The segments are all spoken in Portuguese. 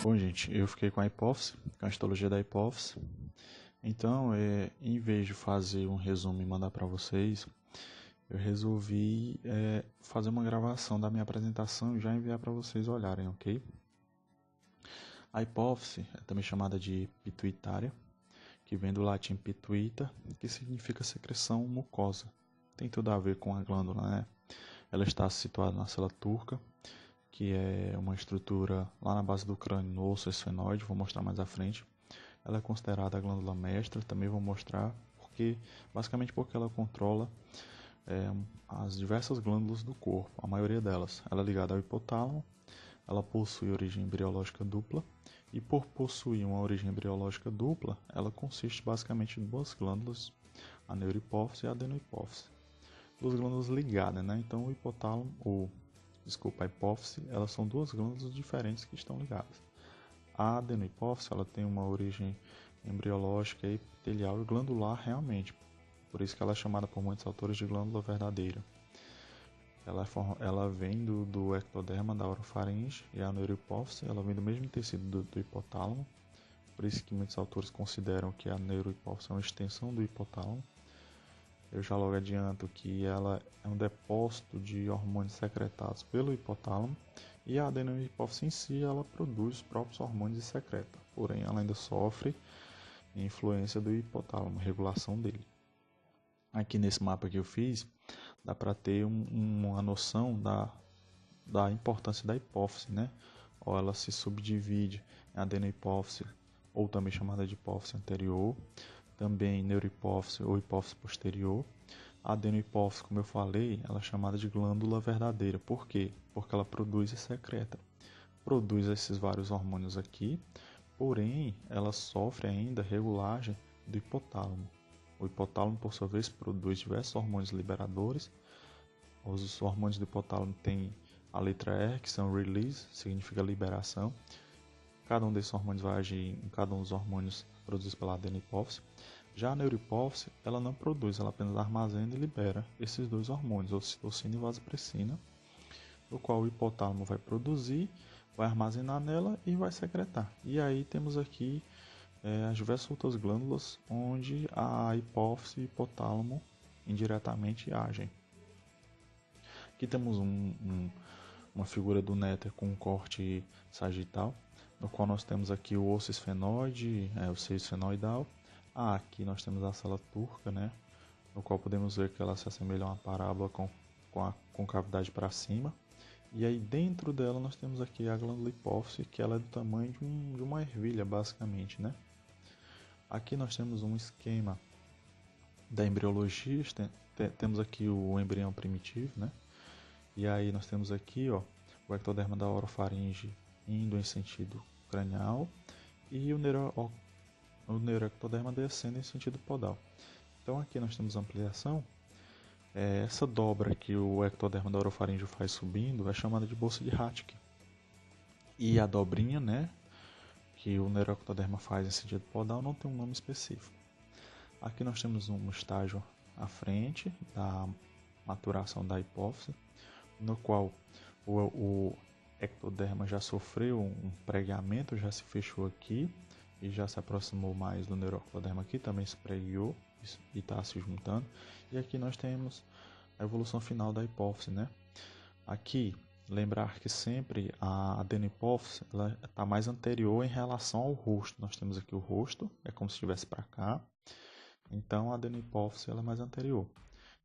Bom, gente, eu fiquei com a hipófise, com a histologia da hipófise. Então, em vez de fazer um resumo e mandar para vocês, eu resolvi fazer uma gravação da minha apresentação e já enviar para vocês olharem, ok? A hipófise é também chamada de pituitária, que vem do latim pituita, que significa secreção mucosa. Tem tudo a ver com a glândula, né? Ela está situada na célula turca, que é uma estrutura lá na base do crânio, no osso esfenoide, vou mostrar mais à frente. Ela é considerada a glândula mestra, também vou mostrar, basicamente porque ela controla as diversas glândulas do corpo, a maioria delas. Ela é ligada ao hipotálamo, ela possui origem embriológica dupla, e por possuir uma origem embriológica dupla, ela consiste basicamente em duas glândulas, a neurohipófise e a adenohipófise. Duas glândulas ligadas, né? Então o hipotálamo, a hipófise, elas são duas glândulas diferentes que estão ligadas. A adenohipófise, ela tem uma origem embriológica, epitelial e glandular realmente. Por isso que ela é chamada por muitos autores de glândula verdadeira. Ela vem do ectoderma da orofaringe, e a neurohipófise ela vem do mesmo tecido do hipotálamo. Por isso que muitos autores consideram que a neurohipófise é uma extensão do hipotálamo. Eu já logo adianto que ela é um depósito de hormônios secretados pelo hipotálamo, e a adenohipófise em si ela produz os próprios hormônios e secreta, porém ela ainda sofre influência do hipotálamo, regulação dele. Aqui nesse mapa que eu fiz, dá para ter uma noção da importância da hipófise, né? Ou ela se subdivide em adenohipófise, ou também chamada de hipófise anterior, também neurohipófise ou hipófise posterior. A adenohipófise, como eu falei, ela é chamada de glândula verdadeira. Por quê? Porque ela produz e secreta. Produz esses vários hormônios aqui, porém ela sofre ainda regulagem do hipotálamo. O hipotálamo, por sua vez, produz diversos hormônios liberadores. Os hormônios do hipotálamo têm a letra R, que são release, significa liberação. Cada um desses hormônios vai agir em cada um dos hormônios produzidos pela adenohipófise. Já a neurohipófise, ela não produz, ela apenas armazena e libera esses dois hormônios, ocitocina e vasopressina, o qual o hipotálamo vai produzir, vai armazenar nela e vai secretar. E aí temos aqui as diversas outras glândulas onde a hipófise e o hipotálamo indiretamente agem. Aqui temos uma figura do néter com um corte sagital, no qual nós temos aqui o osso esfenoide, o seio esfenoidal. Aqui nós temos a célula turca, né, no qual podemos ver que ela se assemelha a uma parábola com a concavidade para cima. E aí dentro dela nós temos aqui a glândula hipófise, que ela é do tamanho de uma ervilha, basicamente, né? Aqui nós temos um esquema da embriologia, temos aqui o embrião primitivo, né? E aí nós temos aqui, ó, o ectoderma da orofaringe indo em sentido cranial e o neuroectoderma descendo em sentido podal. Então aqui nós temos ampliação. Essa dobra que o ectoderma da orofaringe faz subindo é chamada de bolsa de Raschke. E a dobrinha, né, que o neuroectoderma faz em sentido podal não tem um nome específico. Aqui nós temos um estágio à frente da maturação da hipófise, no qual o ectoderma já sofreu um pregueamento, já se fechou aqui e já se aproximou mais do neuroectoderma aqui, também se preguiou e está se juntando. E aqui nós temos a evolução final da hipófise, né? Aqui, lembrar que sempre a adenohipófise está mais anterior em relação ao rosto. Nós temos aqui o rosto, é como se estivesse para cá. Então a adenohipófise ela é mais anterior.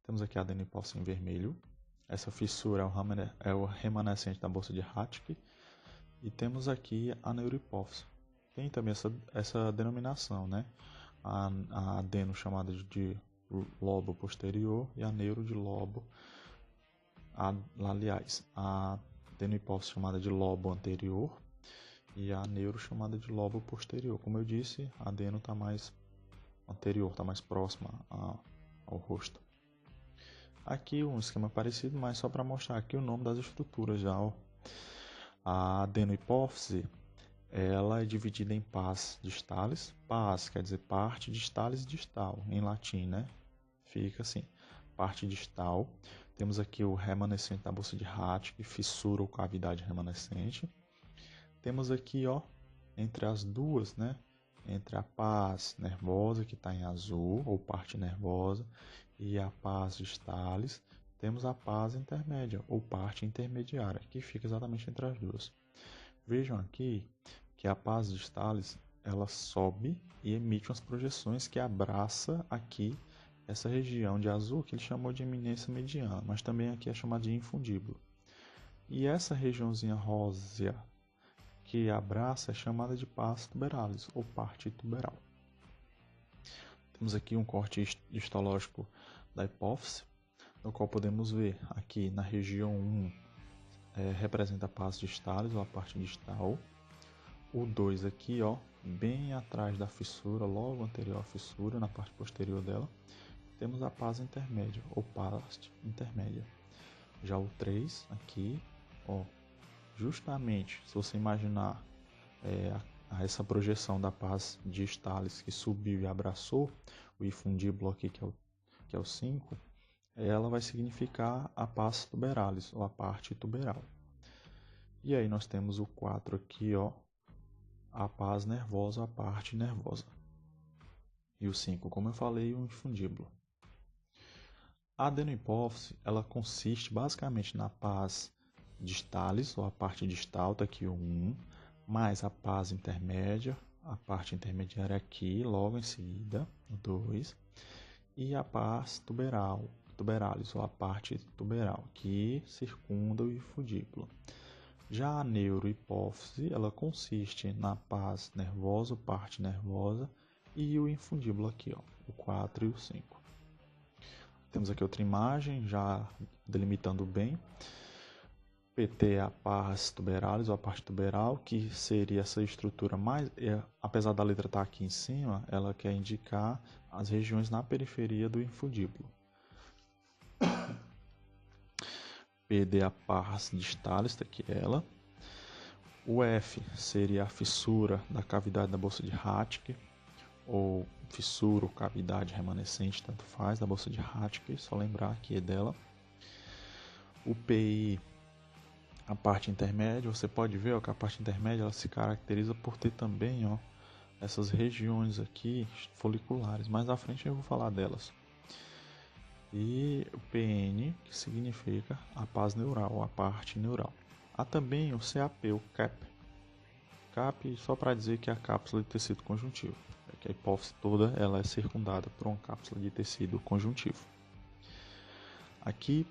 Temos aqui a adenohipófise em vermelho. Essa fissura é o remanescente da bolsa de Raschke. E temos aqui a neurohipófise. Tem também essa denominação, né? A adeno chamada de lobo posterior e a neuro de lobo. Aliás, a adenohipófise chamada de lobo anterior e a neuro chamada de lobo posterior. Como eu disse, a adeno está mais anterior, está mais próxima ao rosto. Aqui um esquema parecido, mas só para mostrar aqui o nome das estruturas já. Ó. A adenohipófise ela é dividida em pars distales. Pars quer dizer parte, distales distal, em latim, né? Fica assim, parte distal. Temos aqui o remanescente da bolsa de Raschke, fissura ou cavidade remanescente. Temos aqui, ó, entre as duas, né? Entre a paz nervosa, que está em azul, ou parte nervosa, e a paz distalis, temos a paz intermédia, ou parte intermediária, que fica exatamente entre as duas. Vejam aqui que a paz distalis, ela sobe e emite umas projeções que abraça aqui essa região de azul, que ele chamou de eminência mediana, mas também aqui é chamada de infundíbulo. E essa regiãozinha rósea que abraça é chamada de pars tuberalis, ou parte tuberal. Temos aqui um corte histológico da hipófise, no qual podemos ver aqui na região 1 representa a pars distalis, ou a parte distal. O 2 aqui, ó, bem atrás da fissura, logo anterior à fissura, na parte posterior dela, temos a pars intermédia, ou parte intermédia. Já o 3 aqui, ó, justamente, se você imaginar essa projeção da pars distalis que subiu e abraçou o infundíbulo aqui, que é o 5, ela vai significar a pars tuberalis, ou a parte tuberal. E aí nós temos o 4 aqui, ó, a pars nervosa, a parte nervosa. E o 5, como eu falei, o infundíbulo. A adenohipófise, ela consiste basicamente na pars distalis, ou a parte distal, tá aqui o 1, mais a pars intermédia, a parte intermediária aqui, logo em seguida, o 2, e a pars tuberalis, ou a parte tuberal, que circunda o infundíbulo. Já a neurohipófise, ela consiste na pars nervosa, parte nervosa, e o infundíbulo aqui, ó, o 4 e o 5. Temos aqui outra imagem, já delimitando bem. PT é a pars tuberalis, ou a parte tuberal, que seria essa estrutura mais... apesar da letra estar aqui em cima, ela quer indicar as regiões na periferia do infundíbulo. PD é a pars distalis, está aqui ela. O F seria a fissura da cavidade da bolsa de Raschke, ou fissura ou cavidade remanescente, tanto faz, da bolsa de Raschke, só lembrar aqui dela. O PI, a parte intermédia, você pode ver ó, que a parte intermédia ela se caracteriza por ter também ó, essas regiões aqui foliculares. Mais à frente eu vou falar delas. E o PN, que significa a paz neural, a parte neural. Há também o CAP, o CAP. CAP só para dizer que é a cápsula de tecido conjuntivo. É que a hipófise toda ela é circundada por uma cápsula de tecido conjuntivo. Aqui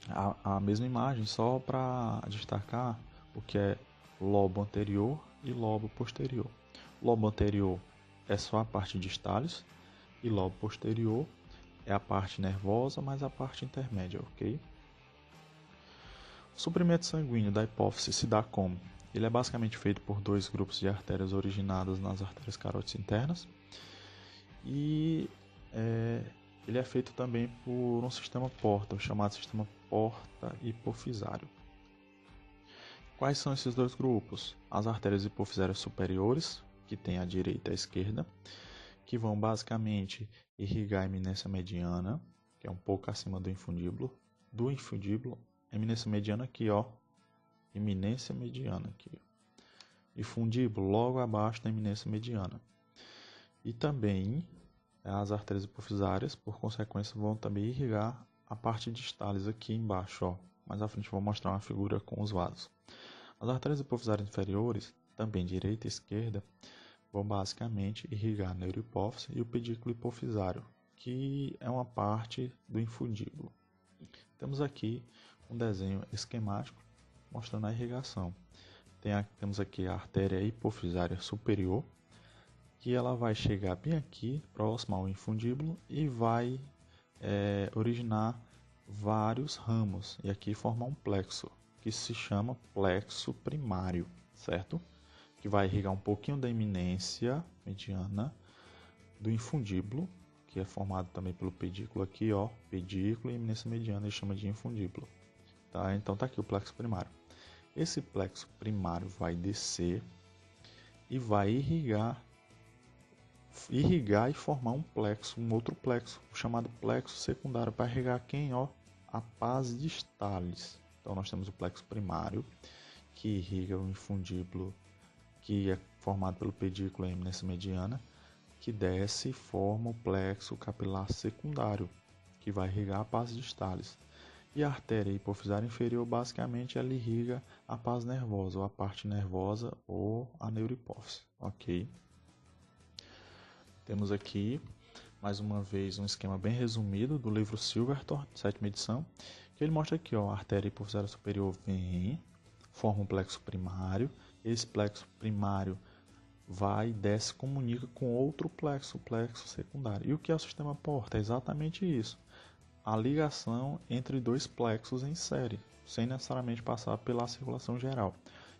a mesma imagem, só para destacar o que é lobo anterior e lobo posterior. Lobo anterior é só a parte distalis e lobo posterior é a parte nervosa mais a parte intermédia, ok? O suprimento sanguíneo da hipófise se dá como? Ele é basicamente feito por dois grupos de artérias originadas nas artérias carótidas internas e ele é feito também por um sistema porta, chamado sistema porta hipofisário. Quais são esses dois grupos? As artérias hipofisárias superiores, que tem a direita e a esquerda, que vão basicamente irrigar a eminência mediana, que é um pouco acima do infundíbulo. Do infundíbulo, eminência mediana aqui, ó. Eminência mediana aqui. E fundíbulo logo abaixo da eminência mediana. E também as artérias hipofisárias, por consequência, vão também irrigar a parte distalis aqui embaixo, ó. Mais à frente eu vou mostrar uma figura com os vasos. As artérias hipofisárias inferiores, também direita e esquerda, vão basicamente irrigar a neurohipófise e o pedículo hipofisário, que é uma parte do infundíbulo. Temos aqui um desenho esquemático mostrando a irrigação. Temos aqui a artéria hipofisária superior, que ela vai chegar bem aqui, próximo ao infundíbulo, e vai originar vários ramos, e aqui formar um plexo, que se chama plexo primário, certo? Que vai irrigar um pouquinho da eminência mediana do infundíbulo, que é formado também pelo pedículo aqui, ó, pedículo e eminência mediana, ele chama de infundíbulo. Tá? Então tá aqui o plexo primário. Esse plexo primário vai descer e vai irrigar e formar um plexo, um outro plexo, chamado plexo secundário, para irrigar quem? Ó, a pars distalis. Então nós temos o plexo primário, que irriga o infundíbulo, que é formado pelo pedículo e eminência mediana, que desce e forma o plexo capilar secundário, que vai irrigar a paz distalis. E a artéria hipofisária inferior, basicamente, ela irriga a paz nervosa, ou a parte nervosa, ou a neurohipófise, ok? Temos aqui, mais uma vez, um esquema bem resumido do livro Silverthorne, sétima edição, que ele mostra aqui, ó, a artéria hipofisária superior vem, forma um plexo primário, esse plexo primário vai, desce, comunica com outro plexo, o plexo secundário. E o que é o sistema porta? É exatamente isso. A ligação entre dois plexos em série, sem necessariamente passar pela circulação geral.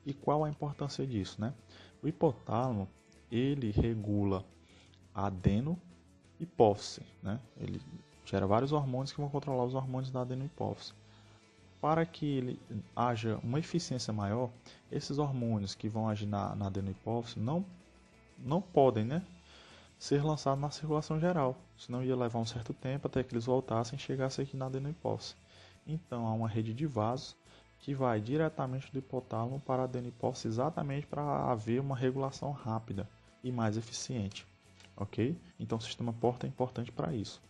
E qual a importância disso, né? O hipotálamo, ele regula a adenohipófise, né? Ele gera vários hormônios que vão controlar os hormônios da adenohipófise. Para que ele haja uma eficiência maior, esses hormônios que vão agir na adenohipófise não podem, né, ser lançados na circulação geral, senão ia levar um certo tempo até que eles voltassem e chegassem aqui na adenohipófise. Então há uma rede de vasos que vai diretamente do hipotálamo para a adenohipófise, exatamente para haver uma regulação rápida e mais eficiente, ok? Então o sistema porta é importante para isso.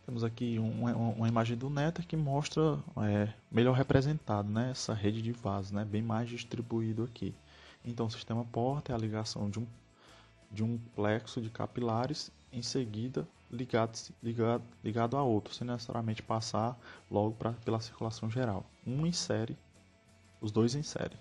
Temos aqui uma imagem do Netter que mostra melhor representado, né, essa rede de vasos, né, bem mais distribuído aqui. Então o sistema porta é a ligação de um plexo de capilares, em seguida ligado a outro, sem necessariamente passar logo pela circulação geral. Um em série, os dois em série.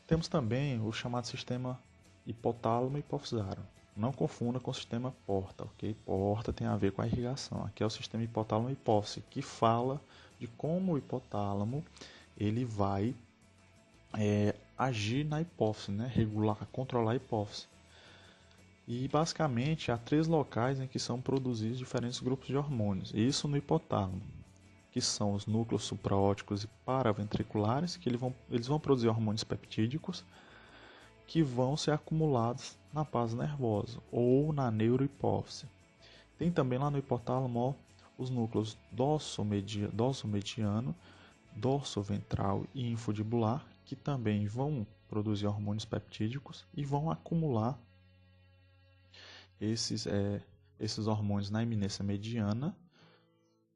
Temos também o chamado sistema hipotálamo hipofisário. Não confunda com o sistema porta, ok? Porta tem a ver com a irrigação. Aqui é o sistema hipotálamo hipófise, que fala de como o hipotálamo ele vai agir na hipófise, né? Regular, controlar a hipófise. E basicamente há 3 locais em que são produzidos diferentes grupos de hormônios. Isso no hipotálamo, que são os núcleos supraóticos e paraventriculares, que eles vão produzir hormônios peptídicos que vão ser acumulados na base nervosa ou na neurohipófise. Tem também lá no hipotálamo os núcleos dorsomediano, dorsoventral e infundibular, que também vão produzir hormônios peptídicos e vão acumular esses hormônios na eminência mediana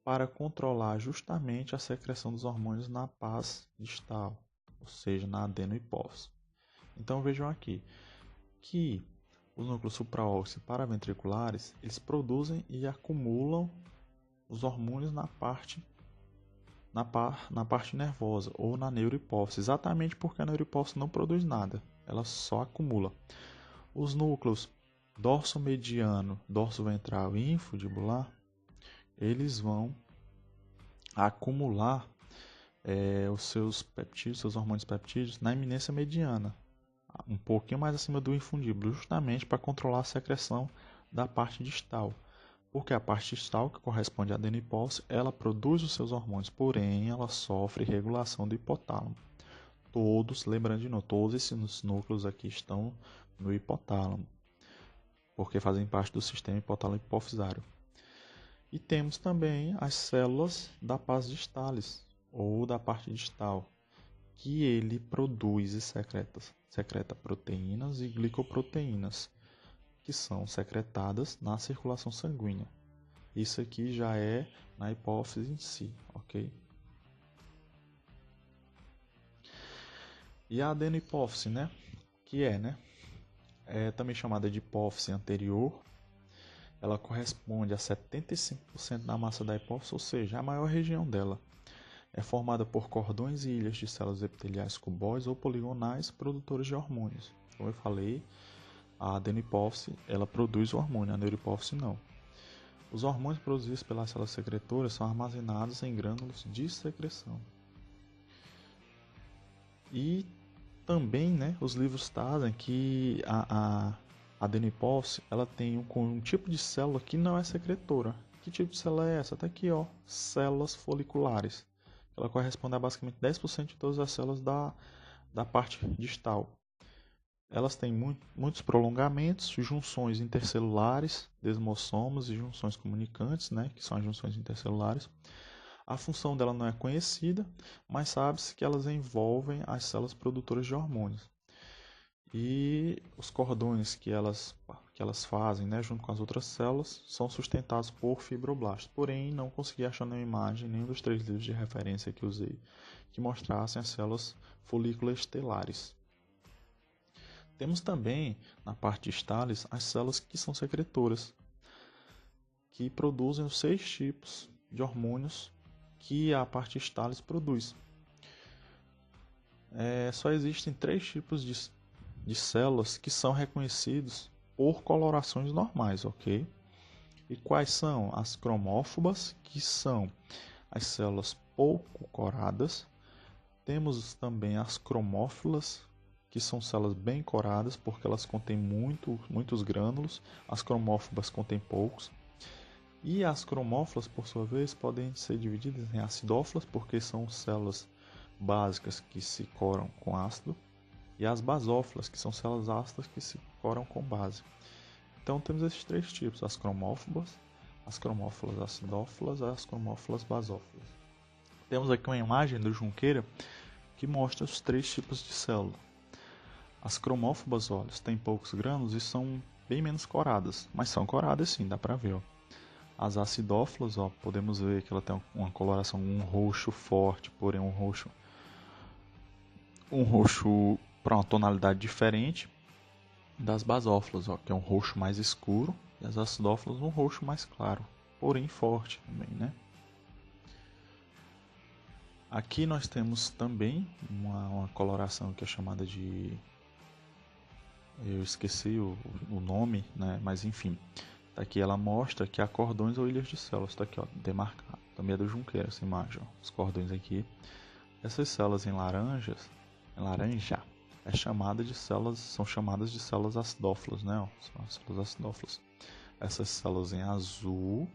para controlar justamente a secreção dos hormônios na paz distal, ou seja, na adenohipófise. Então vejam aqui que os núcleos supraósseos e paraventriculares, eles produzem e acumulam os hormônios na parte nervosa ou na neurohipófise, exatamente porque a neurohipófise não produz nada, ela só acumula. Os núcleos dorsomediano, dorsoventral e infundibular, eles vão acumular os seus peptídeos, seus hormônios peptídeos na eminência mediana, um pouquinho mais acima do infundíbulo, justamente para controlar a secreção da parte distal. Porque a parte distal, que corresponde à adenohipófise, ela produz os seus hormônios, porém ela sofre regulação do hipotálamo. Lembrando de novo, todos esses núcleos aqui estão no hipotálamo, porque fazem parte do sistema hipotálamo hipofisário. E temos também as células da paz distalis, ou da parte distal, que ele produz e secreta proteínas e glicoproteínas, que são secretadas na circulação sanguínea. Isso aqui já é na hipófise em si, ok? E a adenohipófise, né? Que é também chamada de hipófise anterior. Ela corresponde a 75% da massa da hipófise, ou seja, a maior região dela. É formada por cordões e ilhas de células epiteliais cubóides ou poligonais produtores de hormônios. Como eu falei, a adenohipófise ela produz o hormônio, a neurohipófise não. Os hormônios produzidos pelas células secretoras são armazenados em grânulos de secreção. E também, os livros trazem que a adenohipófise ela tem um tipo de célula que não é secretora. Que tipo de célula é essa? Está aqui, ó, células foliculares. Ela corresponde a basicamente 10% de todas as células da parte distal. Elas têm muitos prolongamentos, junções intercelulares, desmossomos e junções comunicantes, que são as junções intercelulares. A função dela não é conhecida, mas sabe-se que elas envolvem as células produtoras de hormônios. E os cordões que elas fazem, né, junto com as outras células, são sustentados por fibroblastos. Porém, não consegui achar nenhuma imagem, nenhum dos 3 livros de referência que usei, que mostrassem as células foliculoestelares. Temos também, na parte distalis, as células que são secretoras, que produzem os 6 tipos de hormônios que a parte distalis produz. Só existem 3 tipos de células que são reconhecidos por colorações normais, ok? E quais são? As cromófobas, que são as células pouco coradas. Temos também as cromófilas, que são células bem coradas, porque elas contêm muitos grânulos. As cromófobas contêm poucos. E as cromófilas, por sua vez, podem ser divididas em acidófilas, porque são células básicas que se coram com ácido, e as basófilas, que são células ácidas que se coram com base. Então temos esses 3 tipos, as cromófilas acidófilas e as cromófilas basófilas. Temos aqui uma imagem do Junqueira que mostra os 3 tipos de célula. As cromófobas, olha, têm poucos grânulos e são bem menos coradas, mas são coradas sim, dá para ver. Ó. As acidófilas, ó, podemos ver que ela tem uma coloração, um roxo forte, porém um roxo para uma tonalidade diferente das basófilas, ó, que é um roxo mais escuro, e as acidófilas um roxo mais claro, porém forte também, né? Aqui nós temos também uma coloração que é chamada de... eu esqueci o nome, né? Mas enfim, aqui ela mostra que há cordões ou ilhas de células. Está aqui, ó, demarcado. Também é do Junqueira essa imagem, ó, os cordões aqui. Essas células em laranja, são chamadas de células acidófilas, né? Ó, são as células acidófilas. Essas células em azul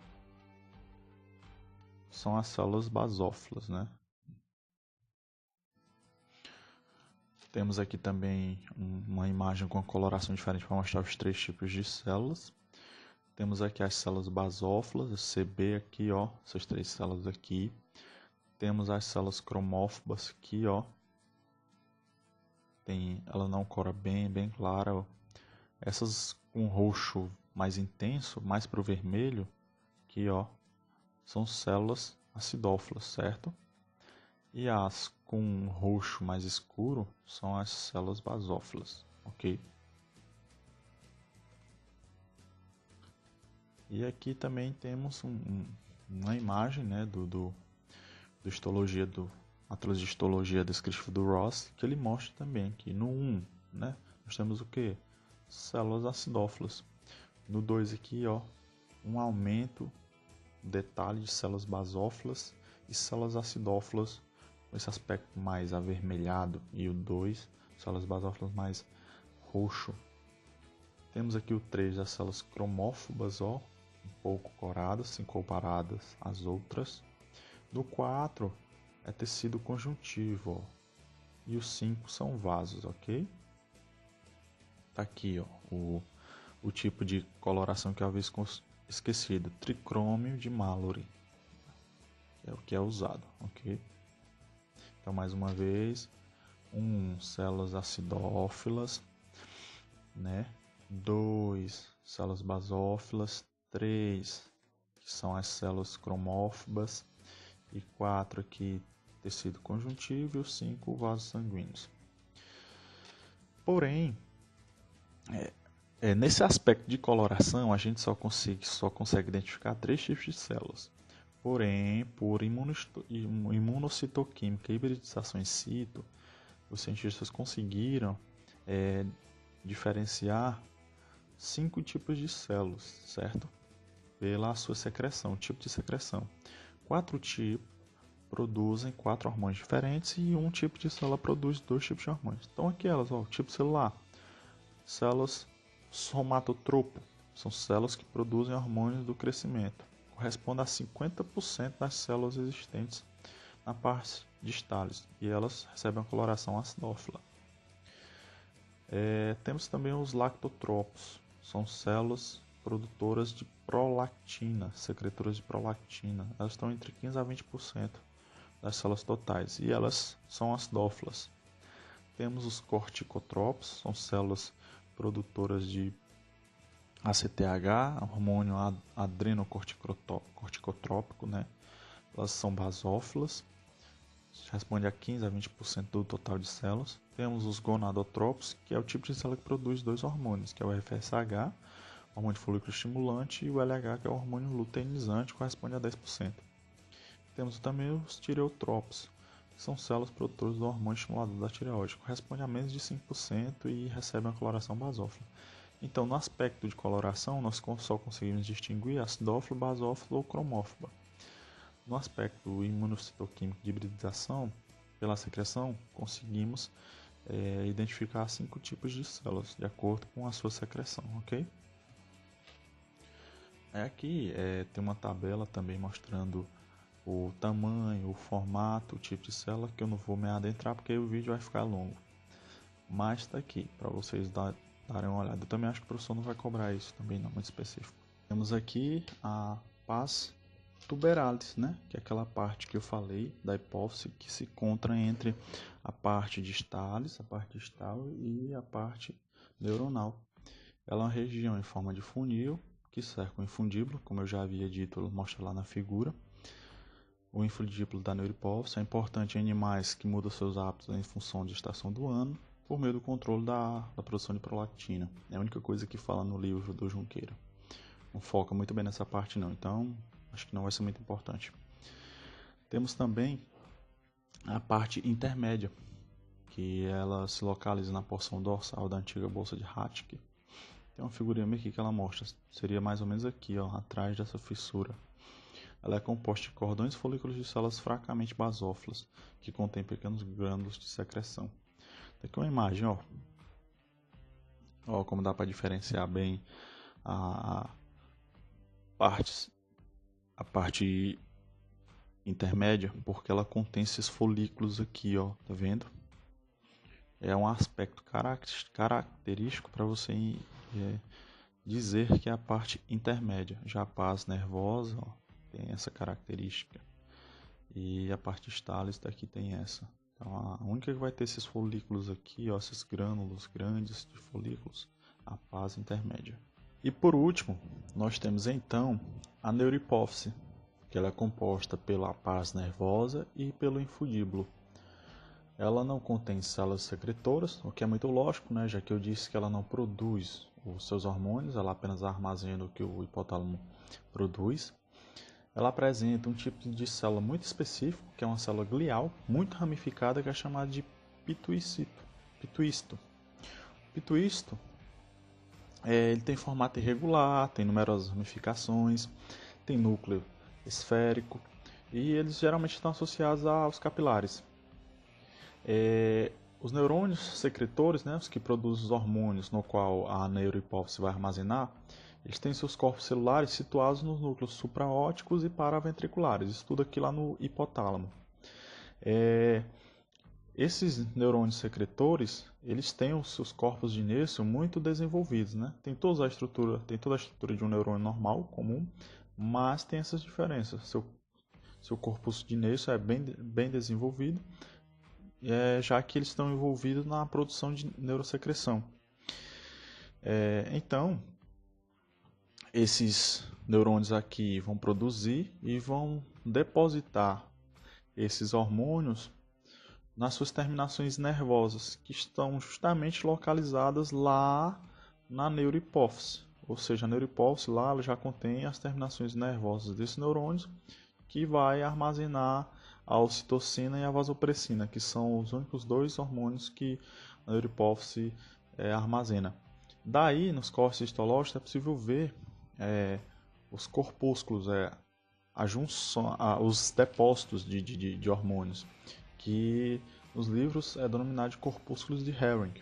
são as células basófilas, né? Temos aqui também uma imagem com a coloração diferente para mostrar os 3 tipos de células. Temos aqui as células basófilas, o CB aqui, ó, essas 3 células aqui. Temos as células cromófobas aqui, ó. Ela não cora bem clara, ó. Essas com roxo mais intenso, mais para o vermelho, aqui, ó, são células acidófilas, certo? E as com roxo mais escuro são as células basófilas, ok? E aqui também temos uma imagem, né, do Atlas de Histologia Descritivo do Ross, que ele mostra também que no 1, né, nós temos o que? Células acidófilas. No 2 aqui, ó, um aumento, detalhe de células basófilas e células acidófilas, com esse aspecto mais avermelhado, e o 2, células basófilas mais roxo. Temos aqui o 3, as células cromófobas, ó, um pouco coradas, assim, comparadas às outras. No 4 é tecido conjuntivo, ó, e os 5 são vasos, ok? Tá aqui, ó, o tipo de coloração que eu havia esquecido, tricrômio de Mallory, que é o que é usado, ok? Então, mais uma vez, células acidófilas, né? 2, células basófilas, 3, que são as células cromófobas, e 4 aqui, tecido conjuntivo, e os 5, vasos sanguíneos. Porém, nesse aspecto de coloração, a gente só consegue identificar 3 tipos de células. Porém, por imunocitoquímica e hibridização in situ, os cientistas conseguiram diferenciar 5 tipos de células, certo? Pela sua secreção, tipo de secreção. 4 tipos produzem 4 hormônios diferentes e um tipo de célula produz 2 tipos de hormônios. Então aqui elas, ó, tipo celular, células somatotropo, são células que produzem hormônios do crescimento. Corresponde a 50% das células existentes na parte distalis, e elas recebem a coloração acidófila. Temos também os lactotropos, são células produtoras de prolactina, secretoras de prolactina. Elas estão entre 15 a 20% das células totais e elas são as dófilas. Temos os corticotrópicos, são células produtoras de ACTH, hormônio adrenocorticotrópico, né? Elas são basófilas, responde a 15 a 20% do total de células. Temos os gonadotrópicos, que é o tipo de célula que produz dois hormônios, que é o FSH, hormônio folículo estimulante, e o LH, que é o hormônio luteinizante, que corresponde a 10%. Temos também os tireotrópicos, que são células produtoras do hormônio estimulador da tireoide, que corresponde a menos de 5% e recebem uma coloração basófila. Então, no aspecto de coloração, nós só conseguimos distinguir acidófilo, basófilo ou cromófilo. No aspecto imunocitoquímico de hibridização, pela secreção, conseguimos identificar 5 tipos de células, de acordo com a sua secreção, ok? Aqui tem uma tabela também mostrando o tamanho, o formato, o tipo de célula, que eu não vou me adentrar porque o vídeo vai ficar longo. Mas está aqui, para vocês darem uma olhada. Eu também acho que o professor não vai cobrar isso, também não, muito específico. Temos aqui a paz tuberalis, né? Que é aquela parte que eu falei da hipófise que se encontra entre a parte distalis, a parte distal e a parte neuronal. Ela é uma região em forma de funil que cerca o infundíbulo, como eu já havia dito, mostra lá na figura. O infundíbulo da neurohipófise é importante em animais que mudam seus hábitos em função da estação do ano, por meio do controle da produção de prolactina. É a única coisa que fala no livro do Junqueira. Não foca muito bem nessa parte não, então acho que não vai ser muito importante. Temos também a parte intermédia, que ela se localiza na porção dorsal da antiga bolsa de Hatch. Tem uma figurinha aqui que ela mostra, seria mais ou menos aqui, ó, atrás dessa fissura. Ela é composta de cordões folículos de células fracamente basófilas, que contêm pequenos grânulos de secreção. Tem aqui uma imagem, ó. Ó, como dá para diferenciar bem a parte intermédia, porque ela contém esses folículos aqui, ó, tá vendo? É um aspecto característico para você dizer que é a parte intermédia. Já a paz nervosa, ó, tem essa característica. E a parte distalis daqui tem essa. Então a única que vai ter esses folículos aqui, ó, esses grânulos grandes de folículos, a paz intermédia. E por último, nós temos então a neurohipófise, que ela é composta pela paz nervosa e pelo infundíbulo. Ela não contém células secretoras, o que é muito lógico, né, já que eu disse que ela não produz os seus hormônios, ela apenas armazena o que o hipotálamo produz. Ela apresenta um tipo de célula muito específico, que é uma célula glial, muito ramificada, que é chamada de pituísto. O pituísto ele tem formato irregular, tem numerosas ramificações, tem núcleo esférico e eles geralmente estão associados aos capilares. Os neurônios secretores, né, os que produzem os hormônios no qual a neurohipófise vai armazenar, eles têm seus corpos celulares situados nos núcleos supraóticos e paraventriculares. Isso tudo aqui lá no hipotálamo. Esses neurônios secretores, eles têm os seus corpos de Nêcio muito desenvolvidos, né? Tem toda a estrutura de um neurônio normal, comum, mas tem essas diferenças. Seu corpus de Nêcio é bem desenvolvido, já que eles estão envolvidos na produção de neurosecreção. Então, esses neurônios aqui vão produzir e vão depositar esses hormônios nas suas terminações nervosas, que estão justamente localizadas lá na neurohipófise. Ou seja, a neurohipófise lá ela já contém as terminações nervosas desses neurônios, que vai armazenar a ocitocina e a vasopressina, que são os únicos dois hormônios que a neurohipófise armazena. Daí, nos cortes histológicos, é possível ver os corpúsculos, os depósitos de hormônios, que nos livros é denominado de corpúsculos de Herring.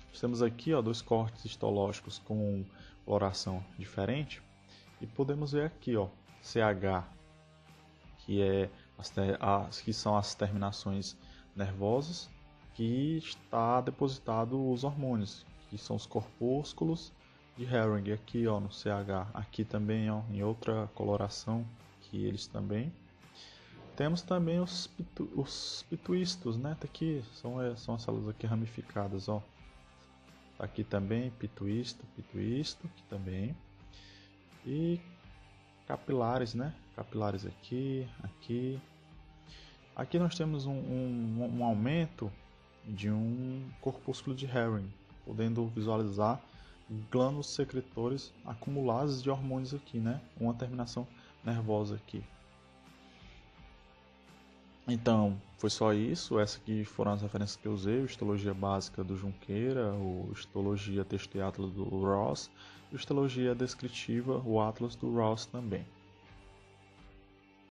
Nós temos aqui dois cortes histológicos com coloração diferente e podemos ver aqui CH, que são as terminações nervosas que está depositado os hormônios, que são os corpúsculos de Herring aqui, ó, no CH. Aqui também, ó, em outra coloração que eles também. Temos também os pituistos, né? Tá aqui, são as células aqui ramificadas, ó. Aqui também, pituisto, aqui também. E capilares, né? Capilares aqui, aqui. Aqui nós temos um aumento de um corpúsculo de Herring, podendo visualizar glândulos secretores acumulados de hormônios aqui, né? Uma terminação nervosa aqui. Então, foi só isso. Essas aqui foram as referências que eu usei: o Histologia Básica do Junqueira, o Histologia Texto e Atlas do Ross, e o Histologia Descritiva, o Atlas do Ross também.